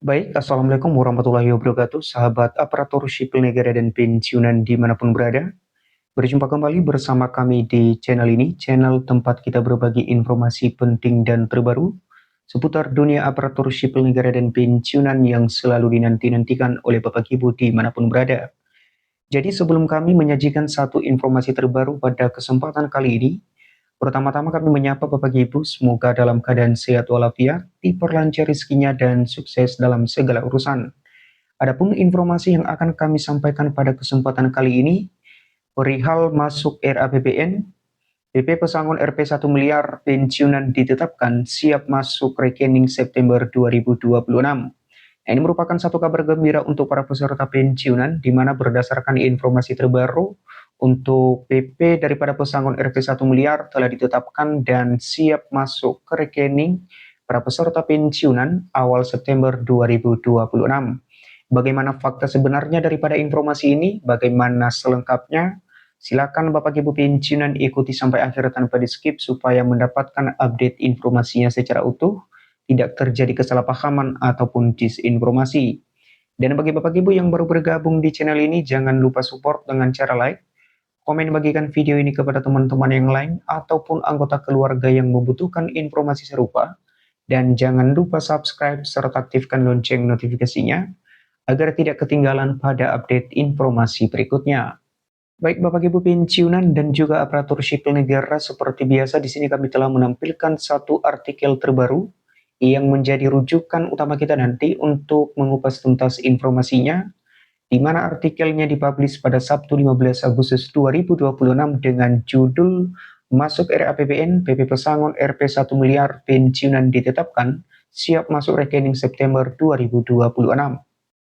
Baik, Assalamualaikum warahmatullahi wabarakatuh, sahabat aparatur sipil negara dan pensiunan dimanapun berada. Berjumpa kembali bersama kami di channel ini, channel tempat kita berbagi informasi penting dan terbaru seputar dunia aparatur sipil negara dan pensiunan yang selalu dinanti-nantikan oleh Bapak Ibu dimanapun berada. Jadi sebelum kami menyajikan satu informasi terbaru pada kesempatan kali ini, pertama-tama kami menyapa Bapak Ibu, semoga dalam keadaan sehat walafiat, diperlancar rezekinya dan sukses dalam segala urusan. Adapun informasi yang akan kami sampaikan pada kesempatan kali ini, perihal masuk RAPBN, PP pesangon Rp 1 miliar pensiunan ditetapkan siap masuk rekening September 2026. Nah, ini merupakan satu kabar gembira untuk para peserta pensiunan, di mana berdasarkan informasi terbaru, untuk PP daripada pesangon Rp 1 miliar telah ditetapkan dan siap masuk ke rekening para peserta pensiunan awal September 2026. Bagaimana fakta sebenarnya daripada informasi ini? Bagaimana selengkapnya? Silakan Bapak Ibu pensiunan ikuti sampai akhir tanpa di skip supaya mendapatkan update informasinya secara utuh, tidak terjadi kesalahpahaman ataupun disinformasi. Dan bagi Bapak Ibu yang baru bergabung di channel ini, jangan lupa support dengan cara like, komen bagikan video ini kepada teman-teman yang lain ataupun anggota keluarga yang membutuhkan informasi serupa. Dan jangan lupa subscribe serta aktifkan lonceng notifikasinya agar tidak ketinggalan pada update informasi berikutnya. Baik Bapak Ibu pensiunan dan juga aparatur sipil negara, seperti biasa di sini kami telah menampilkan satu artikel terbaru yang menjadi rujukan utama kita nanti untuk mengupas tuntas informasinya, di mana artikelnya dipublish pada Sabtu 15 Agustus 2026 dengan judul Masuk RAPBN, PP Pesangon Rp 1 miliar pensiunan ditetapkan, siap masuk rekening September 2026.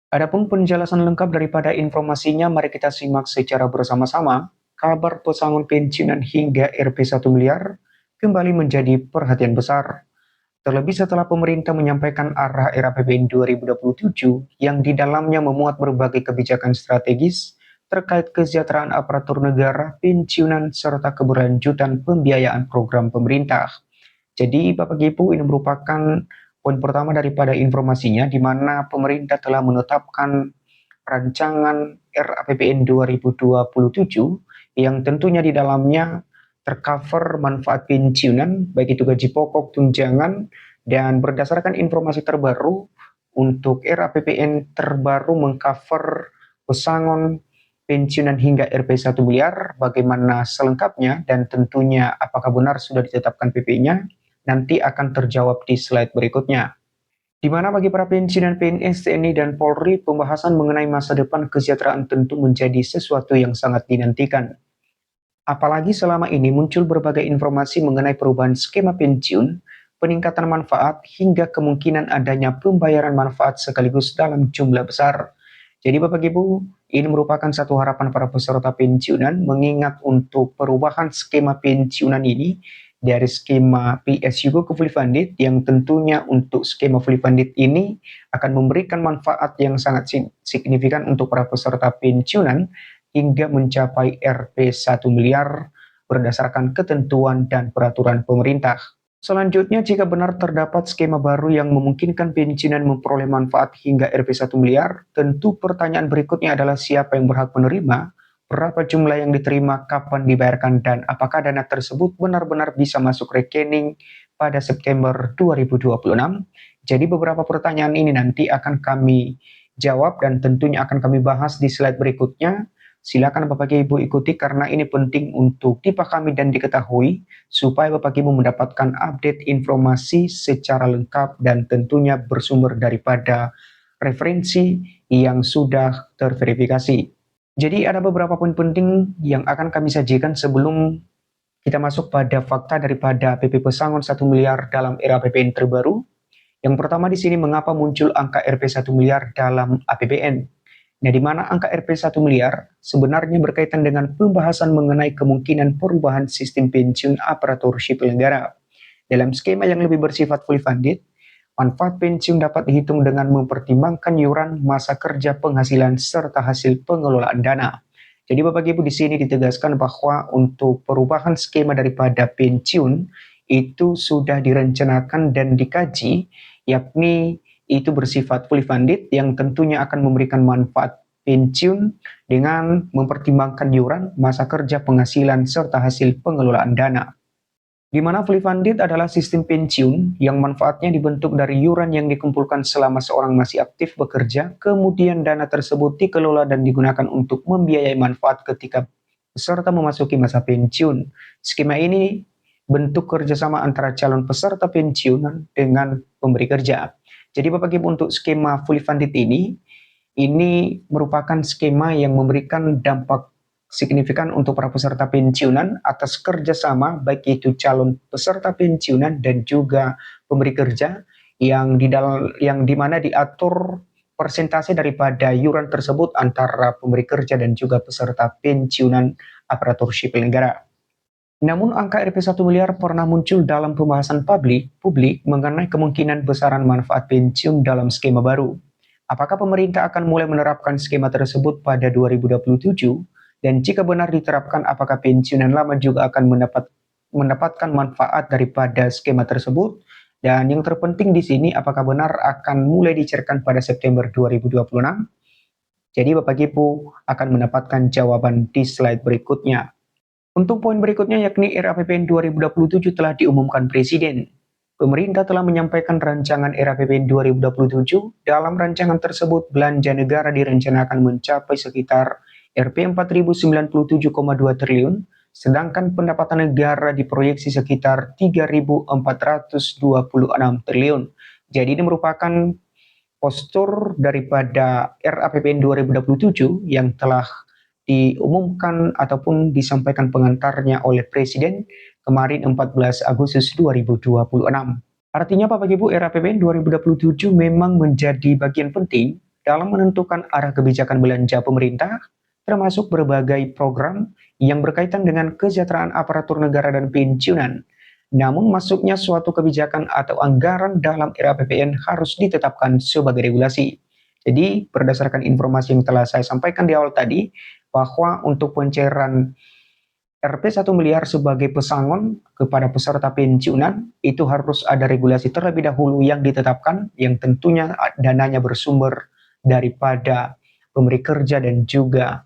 Adapun penjelasan lengkap daripada informasinya, mari kita simak secara bersama-sama. Kabar pesangon pensiunan hingga Rp 1 miliar kembali menjadi perhatian besar. Terlebih setelah pemerintah menyampaikan arah RAPBN 2027 yang di dalamnya memuat berbagai kebijakan strategis terkait kesejahteraan aparatur negara, pensiunan, serta keberlanjutan pembiayaan program pemerintah. Jadi Bapak Ibu, ini merupakan poin pertama daripada informasinya, di mana pemerintah telah menetapkan rancangan RAPBN 2027 yang tentunya di dalamnya tercover manfaat pensiunan, baik itu gaji pokok, tunjangan, dan berdasarkan informasi terbaru untuk RAPBN terbaru mengcover pesangon pensiunan hingga Rp 1 miliar. Bagaimana selengkapnya dan tentunya apakah benar sudah ditetapkan PP-nya, nanti akan terjawab di slide berikutnya. Di mana bagi para pensiunan PNS, TNI, dan Polri, pembahasan mengenai masa depan kesejahteraan tentu menjadi sesuatu yang sangat dinantikan. Apalagi selama ini muncul berbagai informasi mengenai perubahan skema pensiun, peningkatan manfaat, hingga kemungkinan adanya pembayaran manfaat sekaligus dalam jumlah besar. Jadi Bapak Ibu, ini merupakan satu harapan para peserta pensiunan, mengingat untuk perubahan skema pensiunan ini dari skema PSU ke fully funded, yang tentunya untuk skema fully funded ini akan memberikan manfaat yang sangat signifikan untuk para peserta pensiunan hingga mencapai Rp 1 miliar berdasarkan ketentuan dan peraturan pemerintah. Selanjutnya, jika benar terdapat skema baru yang memungkinkan pensiunan memperoleh manfaat hingga Rp 1 miliar, tentu pertanyaan berikutnya adalah siapa yang berhak menerima, berapa jumlah yang diterima, kapan dibayarkan, dan apakah dana tersebut benar-benar bisa masuk rekening pada September 2026. Jadi beberapa pertanyaan ini nanti akan kami jawab dan tentunya akan kami bahas di slide berikutnya. Silakan Bapak Ibu ikuti karena ini penting untuk dipahami dan diketahui supaya Bapak Ibu mendapatkan update informasi secara lengkap dan tentunya bersumber daripada referensi yang sudah terverifikasi. Jadi ada beberapa poin penting yang akan kami sajikan sebelum kita masuk pada fakta daripada PP pesangon 1 miliar dalam era APBN terbaru. Yang pertama di sini, mengapa muncul angka Rp 1 miliar dalam APBN. Nah, di mana angka Rp 1 miliar sebenarnya berkaitan dengan pembahasan mengenai kemungkinan perubahan sistem pensiun aparatur sipil negara. Dalam skema yang lebih bersifat fully funded, manfaat pensiun dapat dihitung dengan mempertimbangkan iuran, masa kerja, penghasilan, serta hasil pengelolaan dana. Jadi Bapak Ibu di sini ditegaskan bahwa untuk perubahan skema daripada pensiun itu sudah direncanakan dan dikaji, yakni itu bersifat fully funded yang tentunya akan memberikan manfaat pensiun dengan mempertimbangkan iuran, masa kerja, penghasilan, serta hasil pengelolaan dana. Di mana fully funded adalah sistem pensiun yang manfaatnya dibentuk dari iuran yang dikumpulkan selama seorang masih aktif bekerja, kemudian dana tersebut dikelola dan digunakan untuk membiayai manfaat ketika peserta memasuki masa pensiun. Skema ini bentuk kerjasama antara calon peserta pensiunan dengan pemberi kerja. Jadi Bapak Ibu, untuk skema fully funded ini merupakan skema yang memberikan dampak signifikan untuk para peserta pensiunan atas kerjasama baik itu calon peserta pensiunan dan juga pemberi kerja yang di mana diatur persentase daripada iuran tersebut antara pemberi kerja dan juga peserta pensiunan aparatur sipil negara. Namun angka Rp 1 miliar pernah muncul dalam pembahasan publik mengenai kemungkinan besaran manfaat pensiun dalam skema baru. Apakah pemerintah akan mulai menerapkan skema tersebut pada 2027? Dan jika benar diterapkan, apakah pensiunan lama juga akan mendapatkan manfaat daripada skema tersebut? Dan yang terpenting di sini, apakah benar akan mulai dicairkan pada September 2026? Jadi Bapak Ibu akan mendapatkan jawaban di slide berikutnya. Untuk poin berikutnya yakni RAPBN 2027 telah diumumkan Presiden. Pemerintah telah menyampaikan rancangan RAPBN 2027. Dalam rancangan tersebut, belanja negara direncanakan mencapai sekitar Rp 4.097,2 triliun, sedangkan pendapatan negara diproyeksi sekitar 3.426 triliun. Jadi ini merupakan postur daripada RAPBN 2027 yang telah diumumkan ataupun disampaikan pengantarnya oleh Presiden kemarin 14 Agustus 2026. Artinya Bapak Ibu, RAPBN 2027 memang menjadi bagian penting dalam menentukan arah kebijakan belanja pemerintah, termasuk berbagai program yang berkaitan dengan kesejahteraan aparatur negara dan pensiunan. Namun masuknya suatu kebijakan atau anggaran dalam RAPBN harus ditetapkan sebagai regulasi. Jadi berdasarkan informasi yang telah saya sampaikan di awal tadi, bahwa untuk pencairan Rp 1 miliar sebagai pesangon kepada peserta pensiunan itu harus ada regulasi terlebih dahulu yang ditetapkan, yang tentunya dananya bersumber daripada pemberi kerja dan juga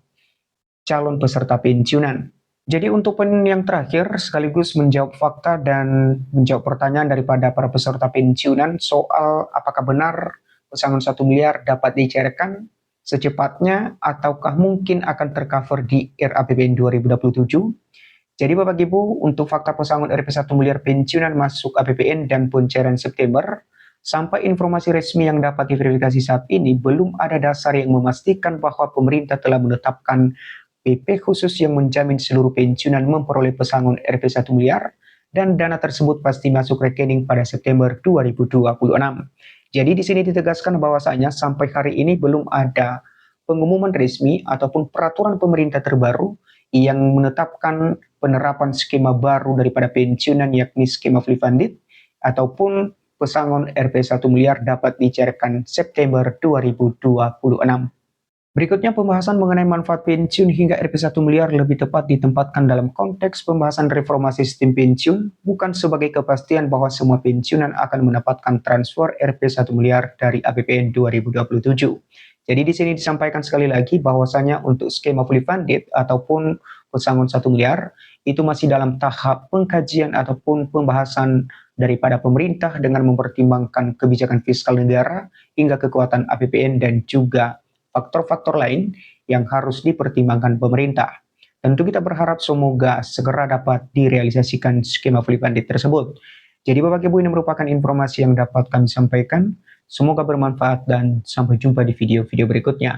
calon peserta pensiunan. Jadi untuk poin yang terakhir sekaligus menjawab fakta dan menjawab pertanyaan daripada para peserta pensiunan soal apakah benar pesangon 1 miliar dapat dicairkan secepatnya ataukah mungkin akan tercover di RAPBN 2027. Jadi Bapak Ibu, untuk fakta pesangon Rp 1 miliar pensiunan masuk APBN dan pencairan September, sampai informasi resmi yang dapat diverifikasi saat ini, belum ada dasar yang memastikan bahwa pemerintah telah menetapkan PP khusus yang menjamin seluruh pensiunan memperoleh pesangon Rp 1 miliar dan dana tersebut pasti masuk rekening pada September 2026. Jadi di sini ditegaskan bahwasanya sampai hari ini belum ada pengumuman resmi ataupun peraturan pemerintah terbaru yang menetapkan penerapan skema baru daripada pensiunan yakni skema fully funded ataupun pesangon Rp 1 miliar dapat dicairkan September 2026. Berikutnya pembahasan mengenai manfaat pensiun hingga Rp 1 miliar lebih tepat ditempatkan dalam konteks pembahasan reformasi sistem pensiun, bukan sebagai kepastian bahwa semua pensiunan akan mendapatkan transfer Rp 1 miliar dari APBN 2027. Jadi di sini disampaikan sekali lagi bahwasanya untuk skema fully funded ataupun pesangon 1 miliar itu masih dalam tahap pengkajian ataupun pembahasan daripada pemerintah dengan mempertimbangkan kebijakan fiskal negara hingga kekuatan APBN dan juga faktor-faktor lain yang harus dipertimbangkan pemerintah. Tentu kita berharap semoga segera dapat direalisasikan skema fully funded tersebut. Jadi Bapak Ibu, ini merupakan informasi yang dapat kami sampaikan. Semoga bermanfaat dan sampai jumpa di video-video berikutnya.